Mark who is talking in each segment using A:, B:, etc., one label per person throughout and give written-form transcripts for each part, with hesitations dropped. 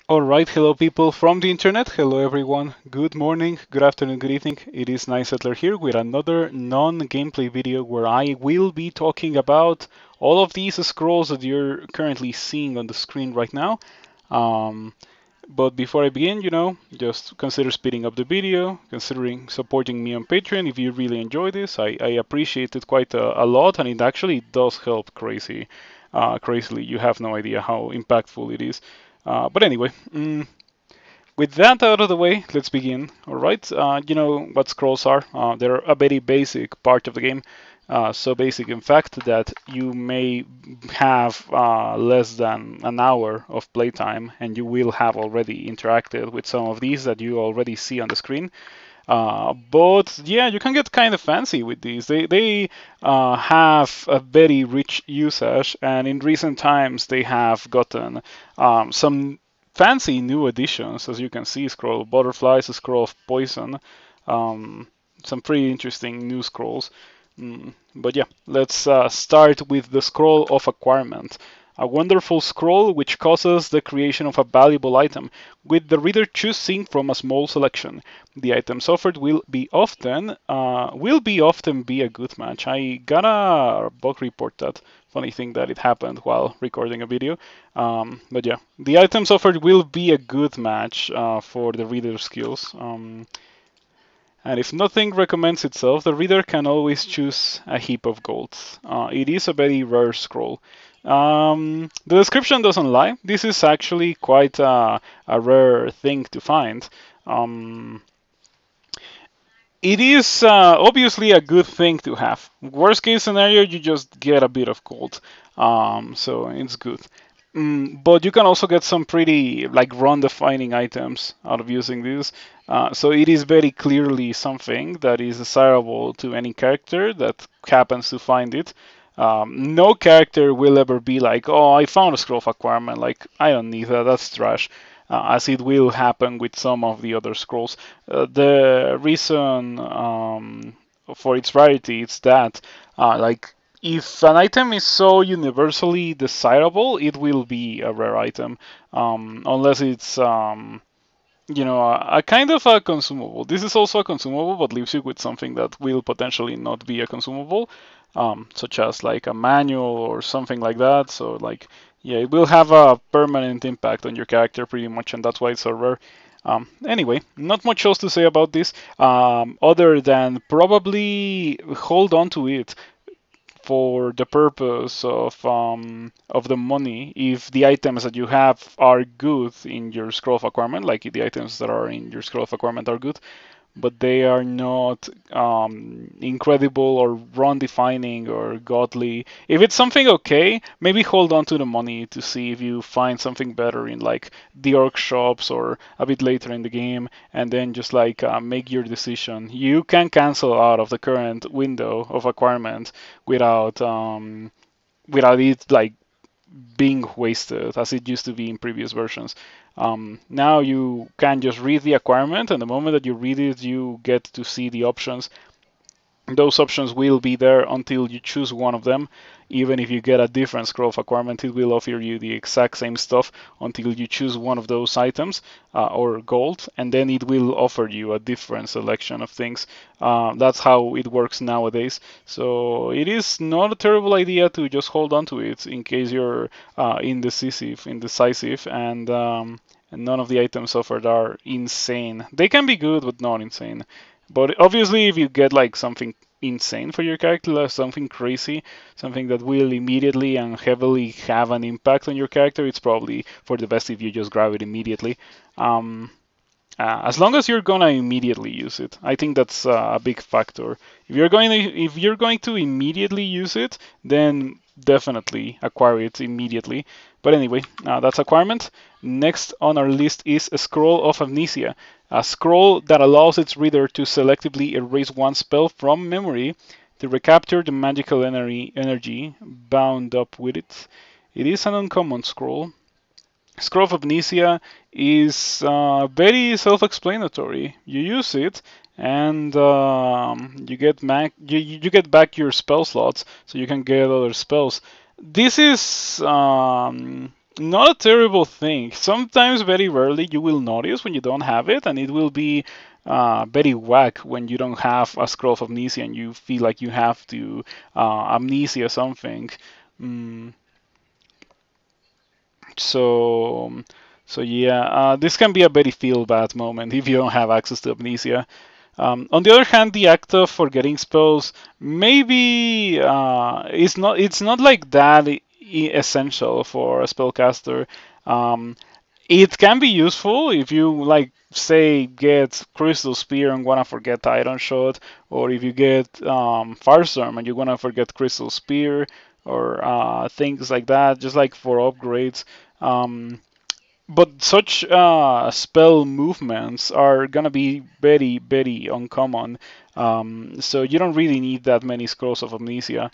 A: All right, hello people from the internet. Hello everyone. Good morning, good afternoon, good evening. It is Nice Settler here with another non-gameplay video where I will be talking about all of these scrolls that you're currently seeing on the screen right now. Um, but before I begin, just consider speeding up the video, considering supporting me on Patreon if you really enjoy this. I appreciate it quite a lot, and it actually does help crazily. You have no idea how impactful it is. But anyway, with that out of the way, let's begin. All right, you know what scrolls are. They're a very basic part of the game. So basic, in fact, that you may have less than an hour of playtime, and you will have already interacted with some of these that you already see on the screen. But yeah, you can get kind of fancy with these. They have a very rich usage, and in recent times they have gotten some fancy new additions. As you can see, scroll of butterflies, a scroll of poison, um, some pretty interesting new scrolls. But yeah, let's start with the scroll of Acquirement. A wonderful scroll which causes the creation of a valuable item, with the reader choosing from a small selection. The items offered will often be a good match. I got a bug report that funny thing that it happened while recording a video. But yeah, the items offered will be a good match for the reader's skills. And if nothing recommends itself, the reader can always choose a heap of gold. It is a very rare scroll. The description doesn't lie. This is actually quite a rare thing to find. Um, it is obviously a good thing to have. Worst case scenario, you just get a bit of gold. So it's good. But you can also get some pretty like run-defining items out of using this. So it is very clearly something that is desirable to any character that happens to find it. No character will ever be like, oh, I found a scroll of acquirement. Like, I don't need that. That's trash. As it will happen with some of the other scrolls. The reason for its rarity is that, like, if an item is so universally desirable, it will be a rare item, unless it's a kind of a consumable. This is also a consumable, but leaves you with something that will potentially not be a consumable, such as like a manual or something like that. So like, yeah, it will have a permanent impact on your character pretty much, and that's why it's so rare. Anyway, not much else to say about this, other than probably hold on to it for the purpose of the money. If the items that you have are good in your scroll of acquirement, like the items that are in your scroll of acquirement are good, but they are not incredible or run defining or godly. If it's something okay, maybe hold on to the money to see if you find something better in like the orc shops or a bit later in the game, and then just like make your decision. You can cancel out of the current window of acquirement without it like being wasted as it used to be in previous versions. Now you can just read the acquirement, and the moment that you read it, you get to see the options. Those options will be there until you choose one of them. Even if you get a different scroll of acquirement, it will offer you the exact same stuff until you choose one of those items or gold, and then it will offer you a different selection of things. That's how it works nowadays. So it is not a terrible idea to just hold on to it in case you're indecisive, and none of the items offered are insane. They can be good, but not insane. But obviously, if you get like something insane for your character, like something crazy, something that will immediately and heavily have an impact on your character, it's probably for the best if you just grab it immediately. As long as you're gonna immediately use it, I think that's a big factor. If you're going to immediately use it, then definitely acquire it immediately. But anyway, that's acquirement. Next on our list is a scroll of Amnesia, a scroll that allows its reader to selectively erase one spell from memory to recapture the magical energy bound up with it. It is an uncommon scroll. Scroll of Amnesia is very self-explanatory. You use it, and you get back your spell slots, so you can get other spells. This is Not a terrible thing. Sometimes, very rarely, you will notice when you don't have it, and it will be very whack when you don't have a scroll of amnesia and you feel like you have to amnesia something. Mm, so, so yeah, this can be a very feel bad moment if you don't have access to amnesia. On the other hand, the act of forgetting spells maybe it's not like that essential for a spellcaster. Um, it can be useful if you like say get Crystal Spear and wanna forget Iron Shot, or if you get Firestorm and you wanna forget Crystal Spear, or things like that, just like for upgrades. Um, but such spell movements are gonna be very, very uncommon. So you don't really need that many scrolls of amnesia.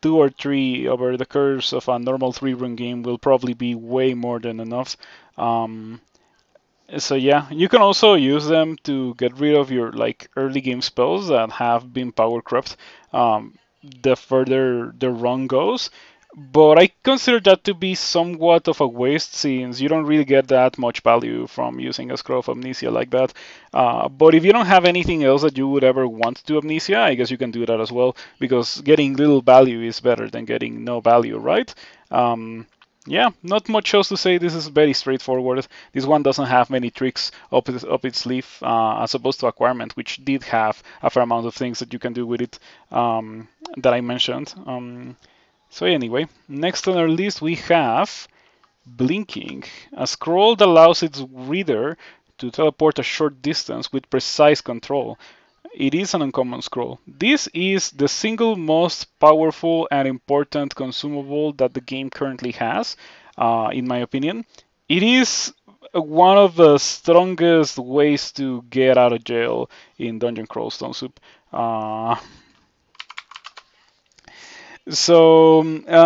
A: Two or three over the course of a normal three-run game will probably be way more than enough. Um, so yeah, you can also use them to get rid of your like early game spells that have been power crept. Um, the further the run goes, but I consider that to be somewhat of a waste since you don't really get that much value from using a scroll of amnesia like that. But if you don't have anything else that you would ever want to do amnesia, I guess you can do that as well because getting little value is better than getting no value, right? Yeah, not much else to say. This is very straightforward. This one doesn't have many tricks up its sleeve, as opposed to Acquirement, which did have a fair amount of things that you can do with it that I mentioned. So anyway, next on our list we have Blinking, a scroll that allows its reader to teleport a short distance with precise control. It is an uncommon scroll. This is the single most powerful and important consumable that the game currently has, in my opinion. It is one of the strongest ways to get out of jail in Dungeon Crawl Stone Soup. Uh,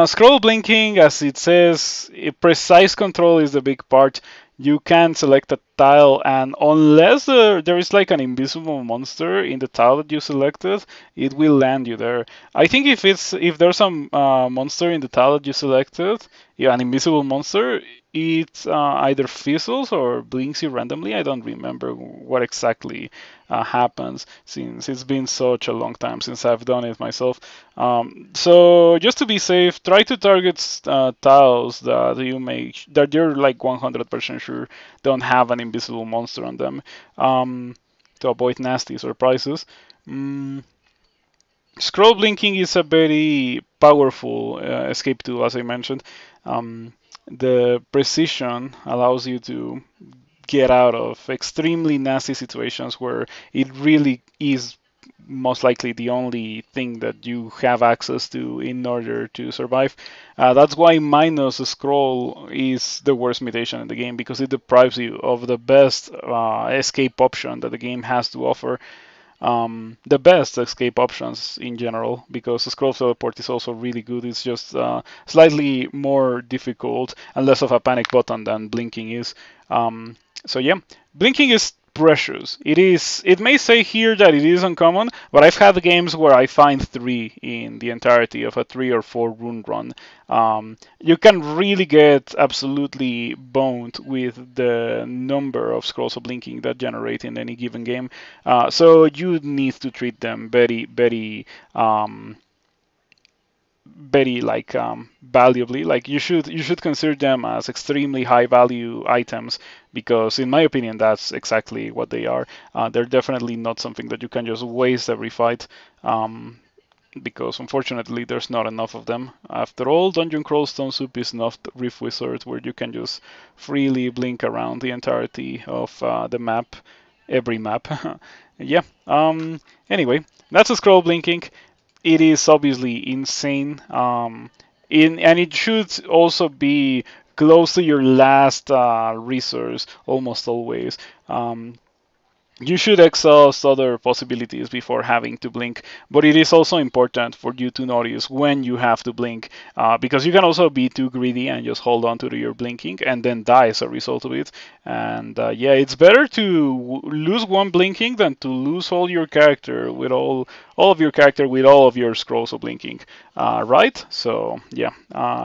A: scroll blinking, as it says, precise control is the big part. You can select a tile, and unless there is like an invisible monster in the tile that you selected, it will land you there. I think if there's some monster in the tile that you selected, yeah, an invisible monster, it either fizzles or blinks you randomly. I don't remember what exactly happens since it's been such a long time since I've done it myself. So just to be safe, try to target tiles that you're like 100% sure don't have an invisible monster on them, to avoid nasty surprises. Mm, Scroll blinking is a very powerful escape tool, as I mentioned. Um, the precision allows you to get out of extremely nasty situations where it really is most likely the only thing that you have access to in order to survive. That's why minus scroll is the worst mutation in the game because it deprives you of the best escape option that the game has to offer. The best escape options in general, because scroll teleport is also really good. It's just slightly more difficult and less of a panic button than blinking is. So yeah, blinking is precious. It is. It may say here that it is uncommon, but I've had games where I find three in the entirety of a 3 or 4 run. You can really get absolutely boned with the number of scrolls of blinking that generate in any given game. So you need to treat them very, very very like valuably. Like you should consider them as extremely high value items because, in my opinion, that's exactly what they are. They're definitely not something that you can just waste every fight. Because unfortunately there's not enough of them. After all, Dungeon Crawl Stone Soup is not Rift Wizard where you can just freely blink around the entirety of the map, every map. Yeah. Anyway, that's a scroll blinking. It is obviously insane. And it should also be close to your last resource almost always. you should exhaust other possibilities before having to blink. But it is also important for you to notice when you have to blink, because you can also be too greedy and just hold on to your blinking and then die as a result of it. And yeah, it's better to lose one blinking than to lose all your character with all of your character with all of your scrolls of blinking, right? So yeah.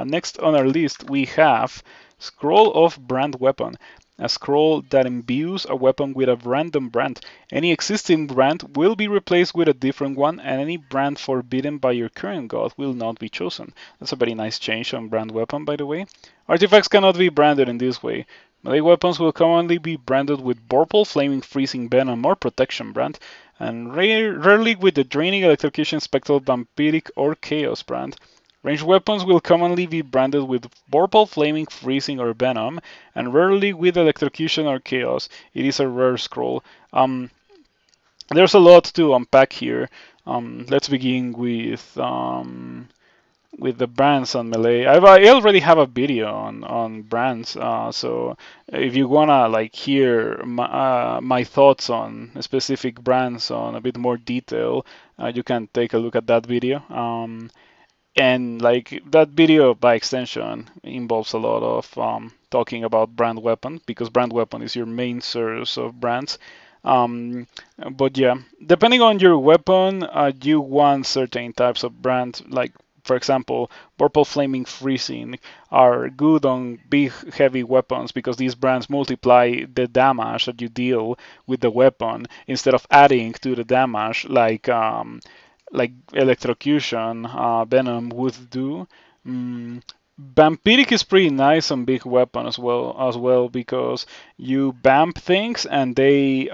A: Next on our list we have Scroll of Brand Weapon. A scroll that imbues a weapon with a random brand. Any existing brand will be replaced with a different one, and any brand forbidden by your current god will not be chosen. That's a very nice change on brand weapon, by the way. Artifacts cannot be branded in this way. Melee weapons will commonly be branded with Vorpal, Flaming, Freezing, Venom, or Protection brand, and rarely with the Draining, Electrocution, Spectral, Vampiric, or Chaos brand. Ranged weapons will commonly be branded with Vorpal, Flaming, Freezing, or Venom, and rarely with Electrocution or Chaos. It is a rare scroll. There's a lot to unpack here. Let's begin with the brands on Melee. I already have a video on brands, so if you wanna like hear my thoughts on specific brands on a bit more detail, you can take a look at that video. And like that video by extension involves a lot of talking about brand weapon because brand weapon is your main source of brands. um, but yeah, depending on your weapon, you want certain types of brand, like for example, purple flaming freezing are good on big heavy weapons because these brands multiply the damage that you deal with the weapon instead of adding to the damage like electrocution, venom would do. Mm, Vampiric is pretty nice on big weapon as well because you vamp things and they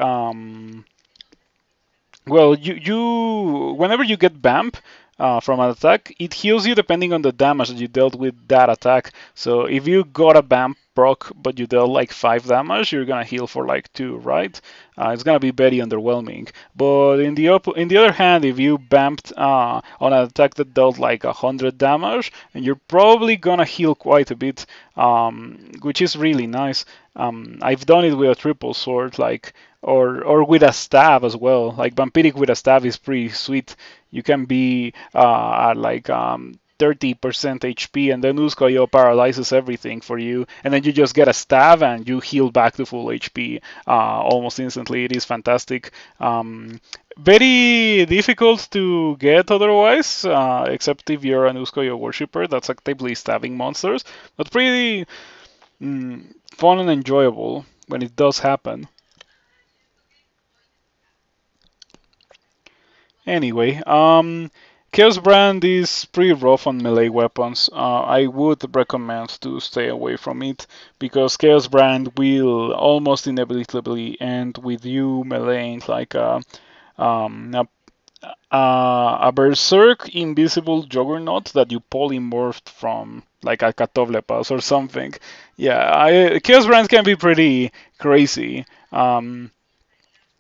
A: well, you whenever you get vamp from an attack, it heals you depending on the damage that you dealt with that attack. So if you got a vamp proc but you dealt like 5 damage, you're gonna heal for like 2, right? It's gonna be very underwhelming. But in the other hand, if you vamped on an attack that dealt like 100 damage, and you're probably gonna heal quite a bit, which is really nice. I've done it with a triple sword, like or with a stab as well. Like vampiric with a stab is pretty sweet. You can be at like 30% HP, and then Uskoyo paralyzes everything for you, and then you just get a stab and you heal back to full HP almost instantly. It is fantastic. Very difficult to get otherwise, except if you're an Uskoyo worshipper that's actively stabbing monsters, but pretty fun and enjoyable when it does happen. Anyway, Chaos Brand is pretty rough on melee weapons. I would recommend to stay away from it because Chaos Brand will almost inevitably end with you meleeing like um, a, a Berserk Invisible Juggernaut that you polymorphed from like a Katoblepas or something. Yeah, Chaos Brand can be pretty crazy.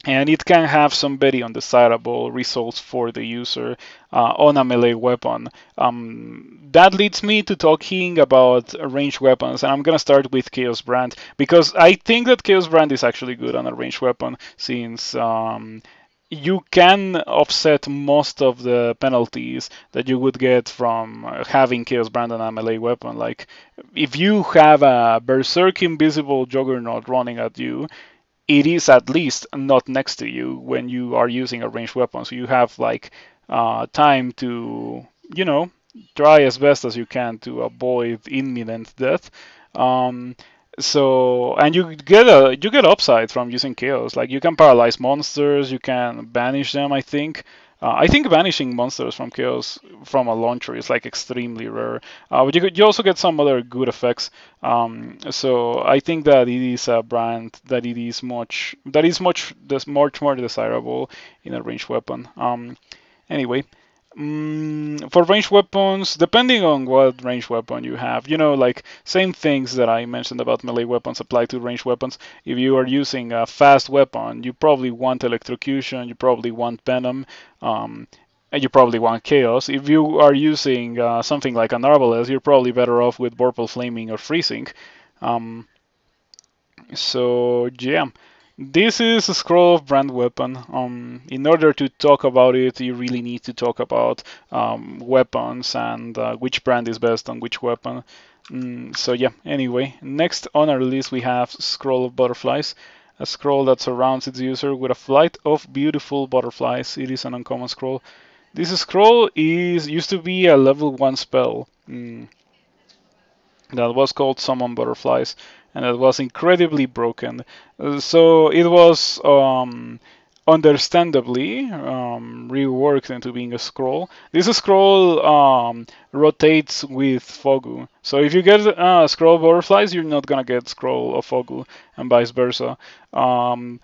A: And it can have some very undesirable results for the user on a melee weapon. That leads me to talking about ranged weapons, and I'm gonna start with Chaos Brand because I think that Chaos Brand is actually good on a ranged weapon since you can offset most of the penalties that you would get from having Chaos Brand on a melee weapon. Like if you have a Berserk Invisible Juggernaut running at you, it is at least not next to you when you are using a ranged weapon. So you have like time to, you know, try as best as you can to avoid imminent death. Um, so and you get upside from using chaos. Like you can paralyze monsters, you can banish them. I think banishing monsters from chaos from a launcher is like extremely rare. But you also get some other good effects. So I think that it is a brand that is much more desirable in a ranged weapon. Anyway, for ranged weapons, depending on what ranged weapon you have, like same things that I mentioned about melee weapons apply to ranged weapons. If you are using a fast weapon, you probably want electrocution, you probably want venom, and you probably want chaos. If you are using something like an arbalest, you're probably better off with vorpal flaming or freezing. Um, so yeah. This is a scroll of brand weapon. In order to talk about it, you really need to talk about weapons and which brand is best on which weapon. So yeah, anyway, next on our list we have Scroll of Butterflies, a scroll that surrounds its user with a flight of beautiful butterflies. It is an uncommon scroll. This scroll is used to be a level 1 spell. That was called Summon Butterflies, and that was incredibly broken. So it was understandably reworked into being a scroll. This scroll rotates with Fogu. So if you get Scroll of Butterflies, you're not gonna get Scroll of Fogu, and vice versa. Um,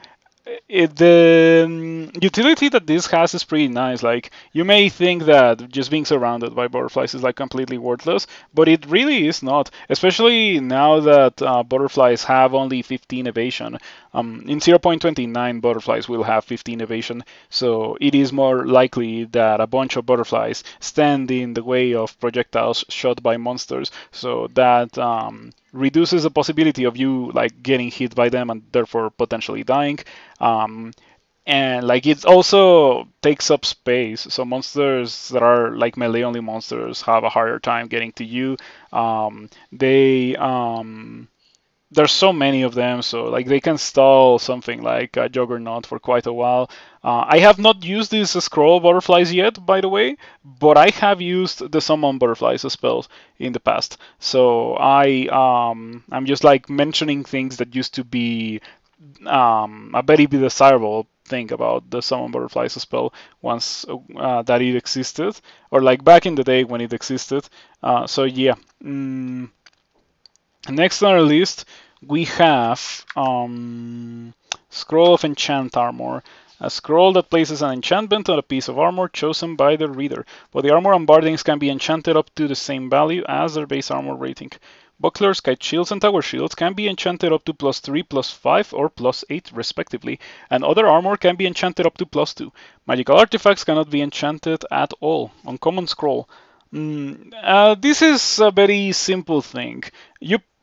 A: the utility that this has is pretty nice. Like, you may think that just being surrounded by butterflies is like completely worthless, but it really is not. Especially now that butterflies have only 15 evasion. In 0.29, butterflies will have 15 evasion, so it is more likely that a bunch of butterflies stand in the way of projectiles shot by monsters. So that reduces the possibility of you like getting hit by them and therefore potentially dying. Um, and like it also takes up space, so monsters that are like melee only monsters have a harder time getting to you. They There's so many of them, so like they can stall something like a Juggernaut for quite a while. I have not used these scroll butterflies yet, by the way, but I have used the summon butterflies spells in the past. So I'm just like mentioning things that used to be a very desirable thing about the summon butterflies spell once that it existed, or like back in the day when it existed. So yeah. Next on our list, we have Scroll of Enchant Armor. A scroll that places an enchantment on a piece of armor chosen by the reader. But the armor and bardings can be enchanted up to the same value as their base armor rating. Bucklers, kite shields, and tower shields can be enchanted up to +3, +5, or +8 respectively, and other armor can be enchanted up to +2. Magical artifacts cannot be enchanted at all. Uncommon scroll. This is a very simple thing.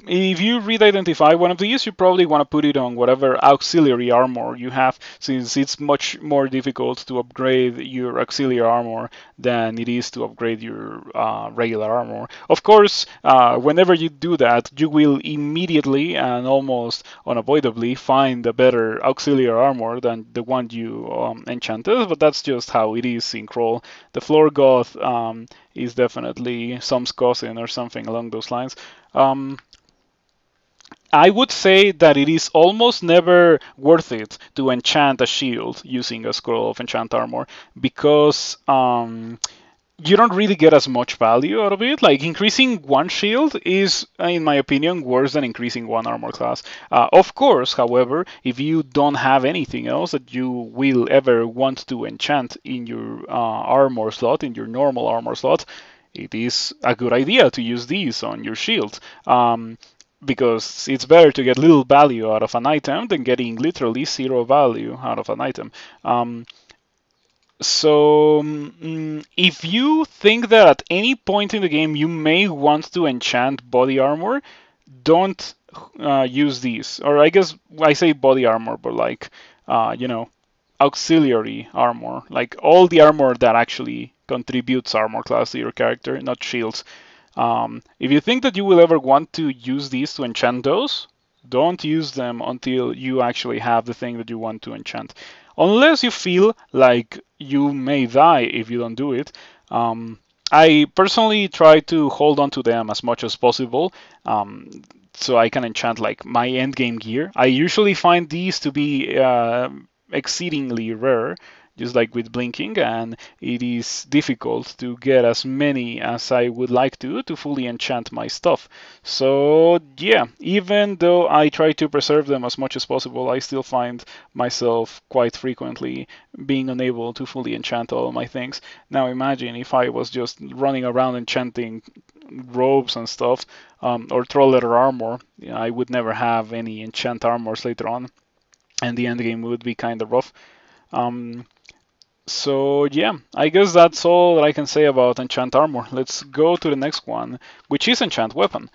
A: If you re-identify one of these, you probably want to put it on whatever auxiliary armor you have, since it's much more difficult to upgrade your auxiliary armor than it is to upgrade your regular armor. Of course, whenever you do that, you will immediately and almost unavoidably find a better auxiliary armor than the one you enchanted, but that's just how it is in Crawl. The Floor Goth is definitely some cousin or something along those lines. I would say that it is almost never worth it to enchant a shield using a scroll of enchant armor, because you don't really get as much value out of it. Like, increasing one shield is, in my opinion, worse than increasing one armor class. Of course, however, if you don't have anything else that you will ever want to enchant in your armor slot, in your normal armor slot, it is a good idea to use these on your shield. Because it's better to get little value out of an item than getting literally zero value out of an item. If you think that at any point in the game you may want to enchant body armor, don't use these. Or I guess I say body armor, but like, auxiliary armor. Like all the armor that actually contributes armor class to your character, not shields. If you think that you will ever want to use these to enchant those, don't use them until you actually have the thing that you want to enchant. Unless you feel like you may die if you don't do it. I personally try to hold on to them as much as possible, so I can enchant like my endgame gear. I usually find these to be exceedingly rare, just like with blinking, and it is difficult to get as many as I would like to fully enchant my stuff. So yeah, even though I try to preserve them as much as possible, I still find myself quite frequently being unable to fully enchant all my things. Now imagine if I was just running around enchanting robes and stuff, or troll leather armor. I would never have any enchant armors later on, and the end game would be kind of rough. So yeah, I guess that's all that I can say about Enchant Armor. Let's go to the next one, which is Enchant Weapon.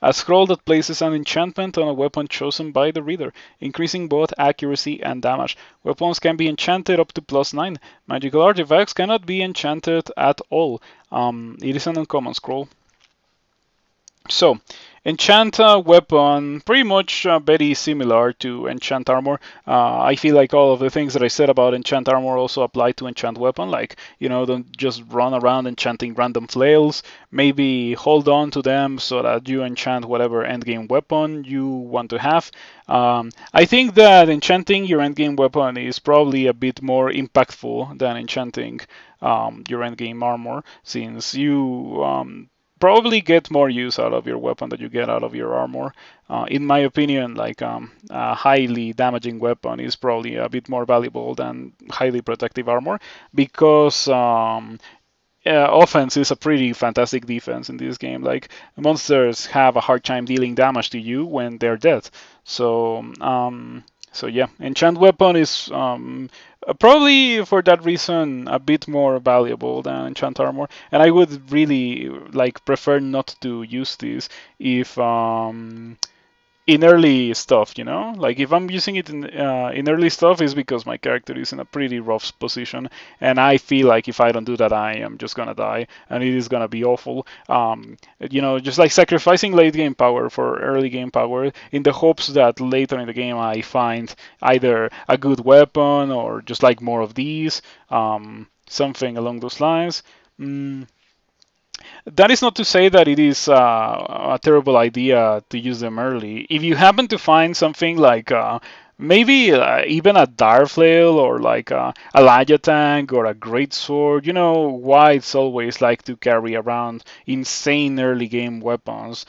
A: A scroll that places an enchantment on a weapon chosen by the reader, increasing both accuracy and damage. Weapons can be enchanted up to +9. Magical artifacts cannot be enchanted at all. It is an uncommon scroll. So, Enchant weapon, pretty much very similar to Enchant armor. I feel like all of the things that I said about Enchant armor also apply to Enchant weapon. Like, don't just run around enchanting random flails. Maybe hold on to them so that you enchant whatever endgame weapon you want to have. I think that enchanting your endgame weapon is probably a bit more impactful than enchanting your endgame armor, since you probably get more use out of your weapon than you get out of your armor. In my opinion, like a highly damaging weapon is probably a bit more valuable than highly protective armor, because offense is a pretty fantastic defense in this game. Like, monsters have a hard time dealing damage to you when they're dead. So yeah, enchant weapon is probably for that reason a bit more valuable than enchant armor. And I would really prefer not to use this if in early stuff, like if I'm using it in early stuff, is because my character is in a pretty rough position, and I feel like if I don't do that, I am just gonna die, and it is gonna be awful. Just like sacrificing late game power for early game power in the hopes that later in the game I find either a good weapon or just like more of these, something along those lines. That is not to say that it is a terrible idea to use them early. If you happen to find something like maybe even a Dire Flail or like a Laya Tank or a Great Sword, whites always like to carry around insane early game weapons,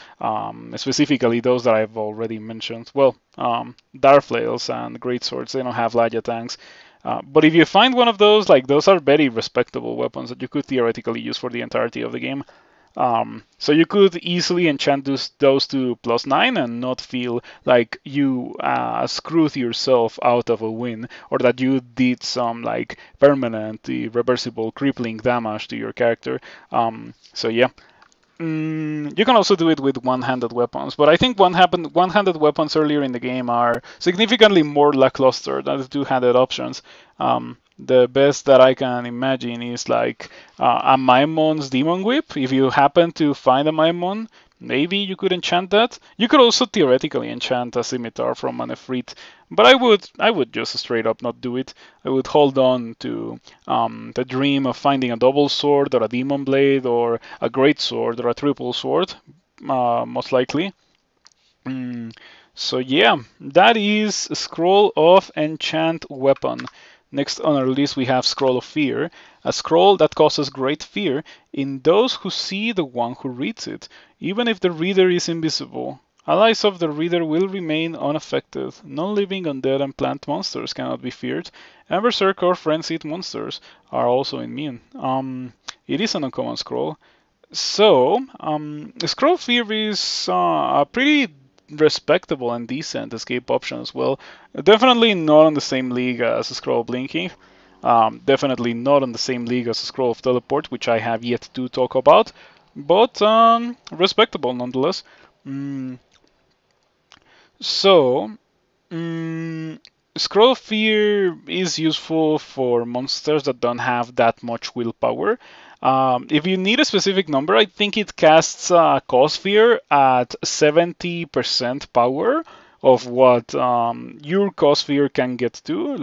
A: specifically those that I've already mentioned. Well, Dire Flails and Great Swords, they don't have Laya Tanks. But if you find one of those, like those are very respectable weapons that you could theoretically use for the entirety of the game. So you could easily enchant those to +9 and not feel like you screwed yourself out of a win, or that you did some like permanent, irreversible, crippling damage to your character. So yeah. You can also do it with one-handed weapons, but I think one-handed weapons earlier in the game are significantly more lackluster than the two-handed options. The best that I can imagine is like a Maimon's Demon Whip. If you happen to find a Maimon, maybe you could enchant that. You could also theoretically enchant a Scimitar from an Efreet, but I would just straight up not do it. I would hold on to the dream of finding a double sword or a demon blade or a great sword or a triple sword, most likely. So yeah, that is Scroll of Enchant Weapon. Next on our list we have Scroll of Fear, a scroll that causes great fear in those who see the one who reads it, even if the reader is invisible. Allies of the reader will remain unaffected. Non-living undead and plant monsters cannot be feared, and berserker or frenzied monsters are also immune. It is an uncommon scroll. So, Scroll of Fear is a pretty respectable and decent escape option as well. Definitely not on the same league as Scroll of Blinking. Definitely not on the same league as Scroll of Teleport, which I have yet to talk about, but respectable nonetheless. So, Scroll of Fear is useful for monsters that don't have that much willpower. If you need a specific number, I think it casts Cause Fear at 70% power of what your Cause Fear can get to.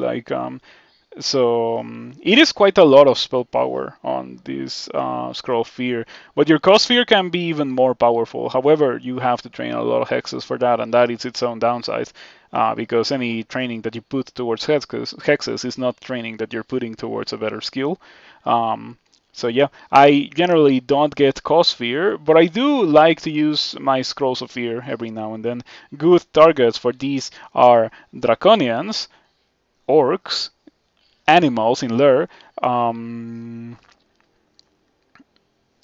A: It is quite a lot of spell power on this Scroll of Fear, but your Cause Fear can be even more powerful. However, you have to train a lot of hexes for that, and that is its own downside, because any training that you put towards hexes is not training that you're putting towards a better skill. So yeah, I generally don't get Cause Fear, but I do like to use my Scrolls of Fear every now and then. Good targets for these are Draconians, Orcs, animals in lure, and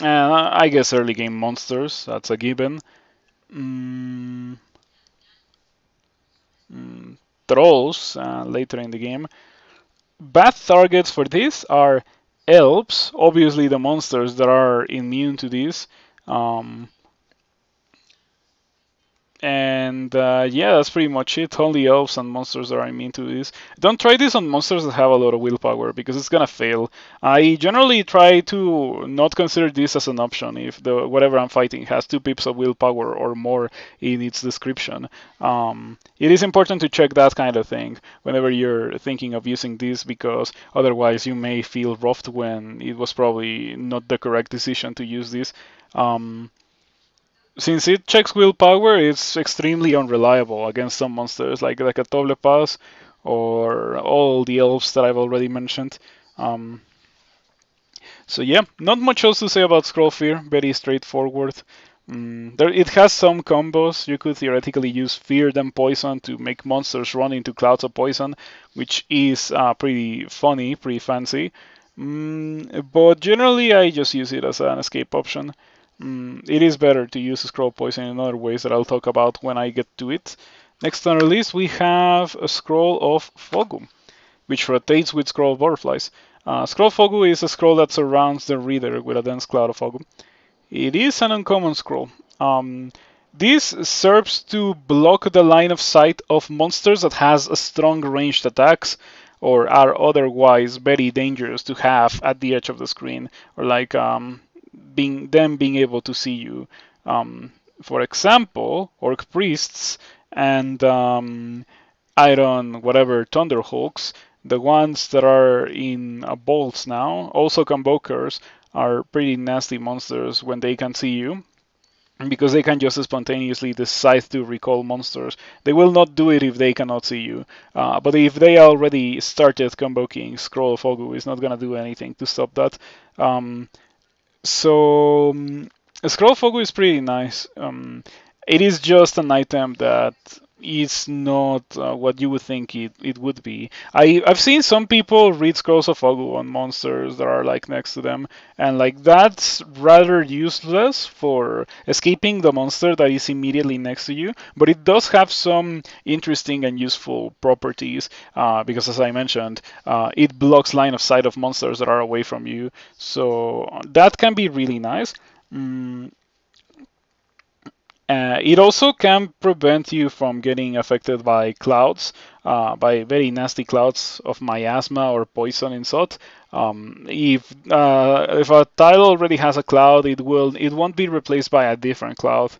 A: I guess early game monsters, that's a given. Trolls later in the game. Bad targets for this are elves, obviously the monsters that are immune to this. And yeah, that's pretty much it. Only elves and monsters that are immune to this. Don't try this on monsters that have a lot of willpower because it's gonna fail. I generally try to not consider this as an option if the whatever I'm fighting has 2 pips of willpower or more in its description. It is important to check that kind of thing whenever you're thinking of using this because otherwise you may feel roughed when it was probably not the correct decision to use this. Um, since it checks willpower, it's extremely unreliable against some monsters like a Toble Pass or all the elves that I've already mentioned. Um, so yeah, not much else to say about Scroll Fear. Very straightforward. It has some combos. You could theoretically use Fear then Poison to make monsters run into clouds of poison, which is pretty funny, pretty fancy. But generally, I just use it as an escape option. It is better to use Scroll Poison in other ways that I'll talk about when I get to it. Next on our list, we have a Scroll of Fogu, which rotates with Scroll of Butterflies. Scroll Fogu is a scroll that surrounds the reader with a dense cloud of Fogu. It is an uncommon scroll. This serves to block the line of sight of monsters that has a strong ranged attacks or are otherwise very dangerous to have at the edge of the screen, or like being able to see you. For example, Orc Priests and Iron whatever Thunderhawks, the ones that are in bolts now, also Convokers, are pretty nasty monsters when they can see you because they can just spontaneously decide to recall monsters. They will not do it if they cannot see you. But if they already started convoking, Scroll of Ogu is not going to do anything to stop that. So Scroll of Ogu is pretty nice. It is just an item that is not what you would think it would be. I've seen some people read Scrolls of Ogu on monsters that are like next to them, and like that's rather useless for escaping the monster that is immediately next to you. But it does have some interesting and useful properties because, as I mentioned, it blocks line of sight of monsters that are away from you. So that can be really nice. Mm, it also can prevent you from getting affected by clouds, by very nasty clouds of miasma or poison in salt. If a tile already has a cloud, it won't be replaced by a different cloud.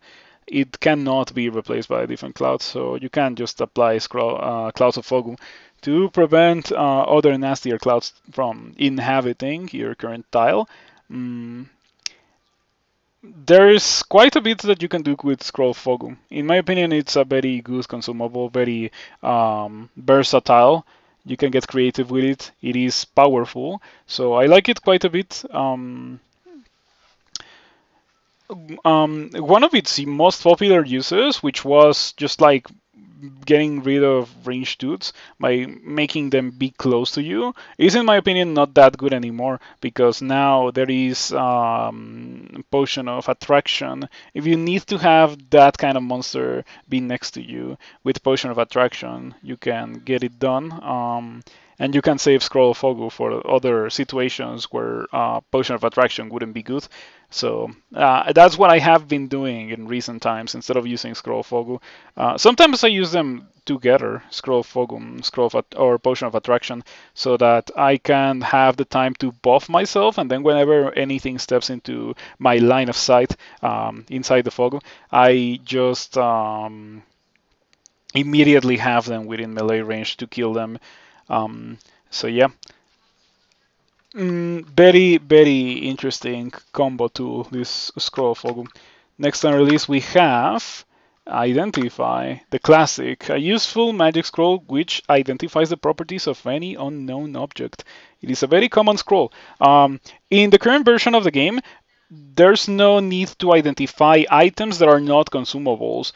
A: It cannot be replaced by a different cloud, so you can just apply clouds of Fogu to prevent other nastier clouds from inhabiting your current tile. Mm, there's quite a bit that you can do with Scroll Fogu. In my opinion, it's a very good consumable, very versatile. You can get creative with it. It is powerful, so I like it quite a bit. One of its most popular uses, which was just like getting rid of ranged dudes by making them be close to you, is in my opinion not that good anymore because now there is potion of attraction. If you need to have that kind of monster be next to you with potion of attraction, you can get it done. And you can save Scroll of Fogu for other situations where Potion of Attraction wouldn't be good. So that's what I have been doing in recent times instead of using Scroll of Fogu. Sometimes I use them together, Scroll of Fogu, or Potion of Attraction, so that I can have the time to buff myself, and then whenever anything steps into my line of sight inside the Fogu, I just immediately have them within melee range to kill them. So yeah, very very interesting combo tool, this Scroll of Ogum. Next on our list we have Identify, the classic, a useful magic scroll which identifies the properties of any unknown object. It is a very common scroll. In the current version of the game, there's no need to identify items that are not consumables,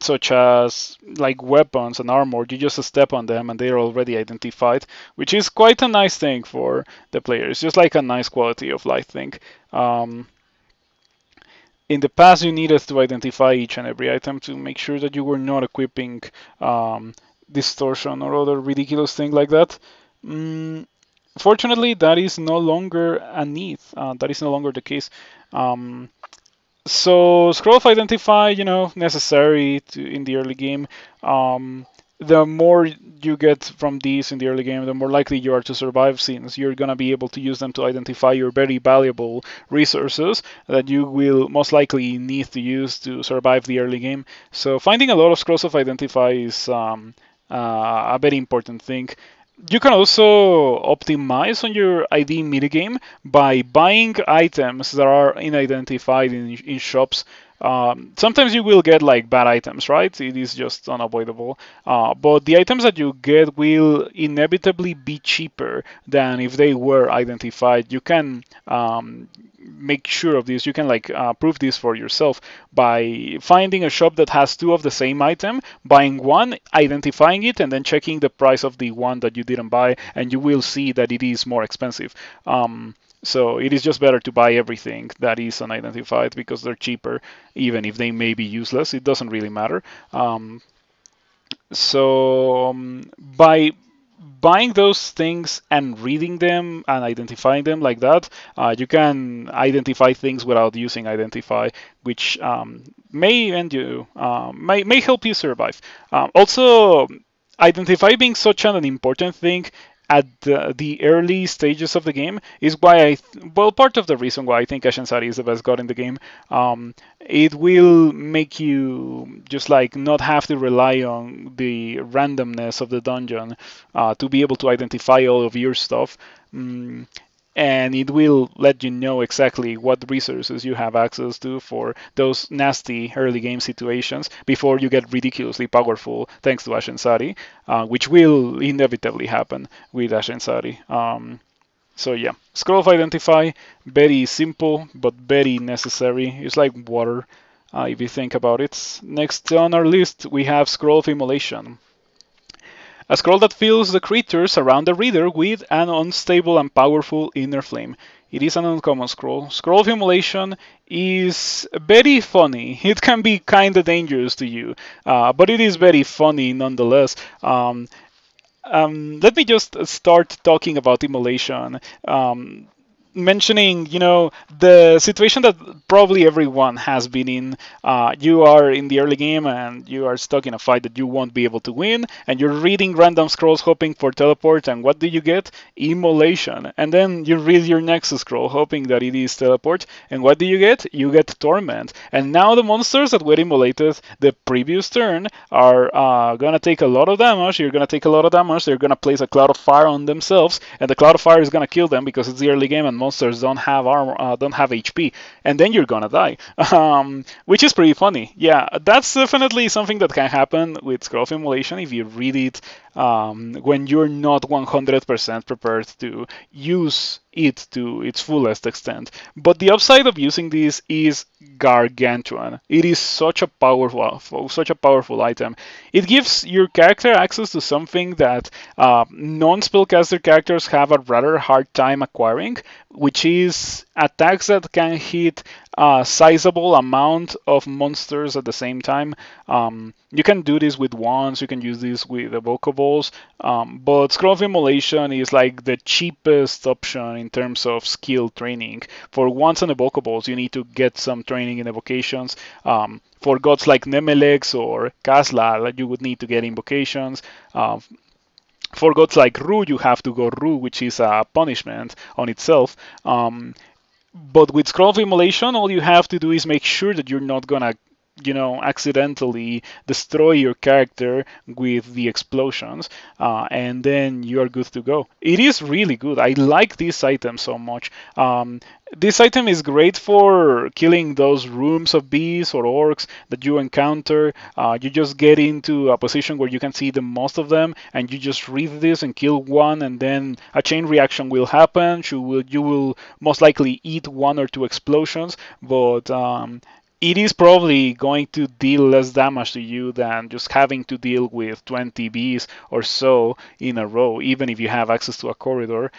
A: such as like weapons and armor. You just step on them and they're already identified, which is quite a nice thing for the player. It's just like a nice quality of life thing. In the past, you needed to identify each and every item to make sure that you were not equipping distortion or other ridiculous thing like that. Fortunately, that is no longer a need. That is no longer the case. So scroll of identify, necessary in the early game. Um, the more you get from these in the early game, the more likely you are to survive, since you're gonna be able to use them to identify your very valuable resources that you will most likely need to use to survive the early game. So finding a lot of scrolls of identify is a very important thing. You can also optimize on your ID metagame by buying items that are unidentified in shops. Sometimes you will get like bad items, right? It is just unavoidable. But the items that you get will inevitably be cheaper than if they were identified. You can make sure of this. You can like prove this for yourself by finding a shop that has two of the same item, buying one, identifying it, and then checking the price of the one that you didn't buy, and you will see that it is more expensive. So it is just better to buy everything that is unidentified because they're cheaper, even if they may be useless. It doesn't really matter. By buying those things and reading them and identifying them like that, you can identify things without using identify, which may end you may help you survive. Also, identify being such an important thing at the early stages of the game is why well, part of the reason why I think Ashensari is the best god in the game. It will make you just like not have to rely on the randomness of the dungeon to be able to identify all of your stuff. And it will let you know exactly what resources you have access to for those nasty early game situations before you get ridiculously powerful thanks to Ashensari, which will inevitably happen with Ashensari. So yeah, scroll of identify, very simple but very necessary. It's like water, if you think about it. Next on our list, we have scroll of immolation. A scroll that fills the creatures around the reader with an unstable and powerful inner flame. It is an uncommon scroll. Scroll of Immolation is very funny. It can be kinda dangerous to you, but it is very funny nonetheless. Let me just start talking about Immolation. Mentioning, the situation that probably everyone has been in. You are in the early game and you are stuck in a fight that you won't be able to win, and you're reading random scrolls hoping for teleport, and what do you get? Immolation. And then you read your next scroll hoping that it is teleport, and what do you get? You get Torment. And now the monsters that were immolated the previous turn are gonna take a lot of damage. You're gonna take a lot of damage. They're gonna place a cloud of fire on themselves, and the cloud of fire is gonna kill them because it's the early game and monsters don't have armor, don't have HP, and then you're gonna die, which is pretty funny. Yeah, that's definitely something that can happen with Scroll of Immolation if you read it when you're not 100% prepared to use it to its fullest extent. But the upside of using this is gargantuan. It is such a powerful item. It gives your character access to something that non-spellcaster characters have a rather hard time acquiring, which is attacks that can hit a sizable amount of monsters at the same time. You can do this with wands, you can use this with evocables, but Scroll of Immolation is like the cheapest option in terms of skill training. For wands and evocables, you need to get some training in evocations. For gods like Nemelex or Kazla, you would need to get invocations. For gods like Ru, you have to go Ru, which is a punishment on itself. But with Scroll of Immolation, all you have to do is make sure that you're not gonna, accidentally destroy your character with the explosions, and then you're good to go. It is really good. I like this item so much. This item is great for killing those rooms of bees or orcs that you encounter. You just get into a position where you can see the most of them, and you just read this and kill one, and then a chain reaction will happen. You will most likely eat one or two explosions, but it is probably going to deal less damage to you than just having to deal with 20 bees or so in a row, even if you have access to a corridor.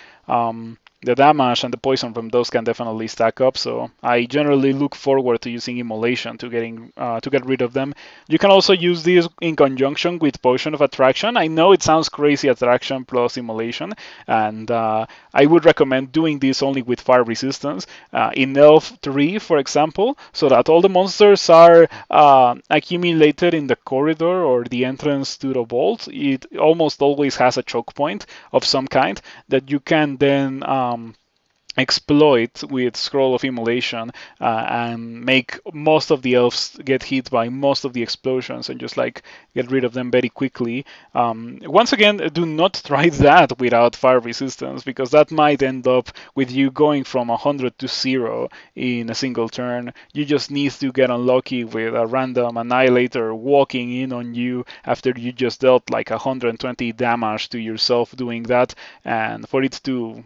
A: the damage and the poison from those can definitely stack up. So I generally look forward to using Immolation to get rid of them. You can also use this in conjunction with Potion of Attraction. I know it sounds crazy, Attraction plus Immolation, and I would recommend doing this only with fire resistance in Elf 3, for example, so that all the monsters are accumulated in the corridor or the entrance to the vault. It almost always has a choke point of some kind that you can then exploit with Scroll of Immolation and make most of the elves get hit by most of the explosions and just like get rid of them very quickly. Once again, do not try that without fire resistance, because that might end up with you going from 100 to 0 in a single turn. You just need to get unlucky with a random annihilator walking in on you after you just dealt like 120 damage to yourself doing that, and for it to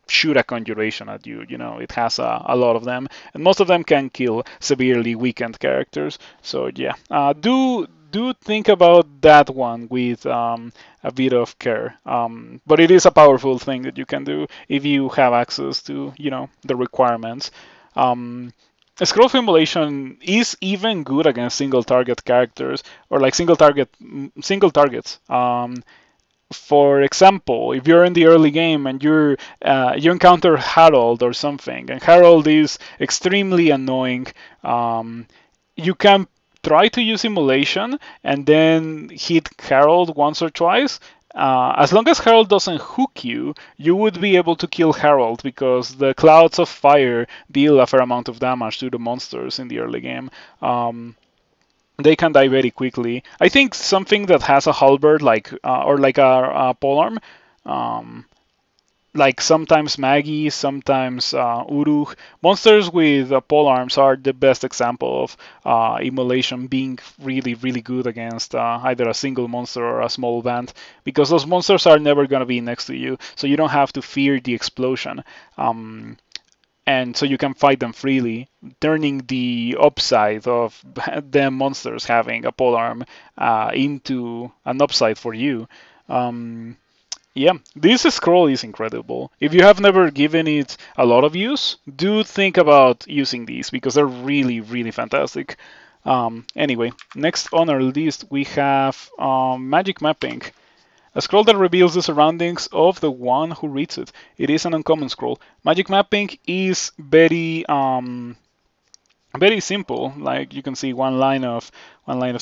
A: shoot a conjuration at you. You know, it has a lot of them, and most of them can kill severely weakened characters. So yeah, do think about that one with a bit of care. But it is a powerful thing that you can do if you have access to, you know, the requirements. Scroll of Emulation is even good against single target characters, or like single targets. For example, if you're in the early game and you encounter Harold or something, and Harold is extremely annoying, you can try to use Immolation and then hit Harold once or twice. As long as Harold doesn't hook you, you would be able to kill Harold, because the clouds of fire deal a fair amount of damage to the monsters in the early game. They can die very quickly. I think something that has a halberd, like or like a polearm, like sometimes Maggie, sometimes Uruk. Monsters with polearms are the best example of Immolation being really, really good against either a single monster or a small band, because those monsters are never going to be next to you, so you don't have to fear the explosion. And so you can fight them freely, turning the upside of them monsters having a polearm into an upside for you. Yeah, this scroll is incredible. If you have never given it a lot of use, do think about using these, because they're really, really fantastic. Anyway, next on our list we have Magic Mapping. A scroll that reveals the surroundings of the one who reads it. It is an uncommon scroll. Magic Mapping is very simple. Like you can see one line of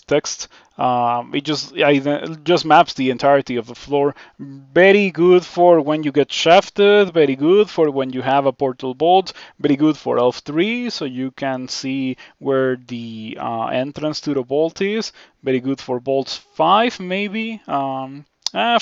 A: text. It just maps the entirety of the floor. Very good for when you get shafted. Very good for when you have a portal bolt. Very good for Elf 3, so you can see where the entrance to the vault is. Very good for Bolts 5, maybe.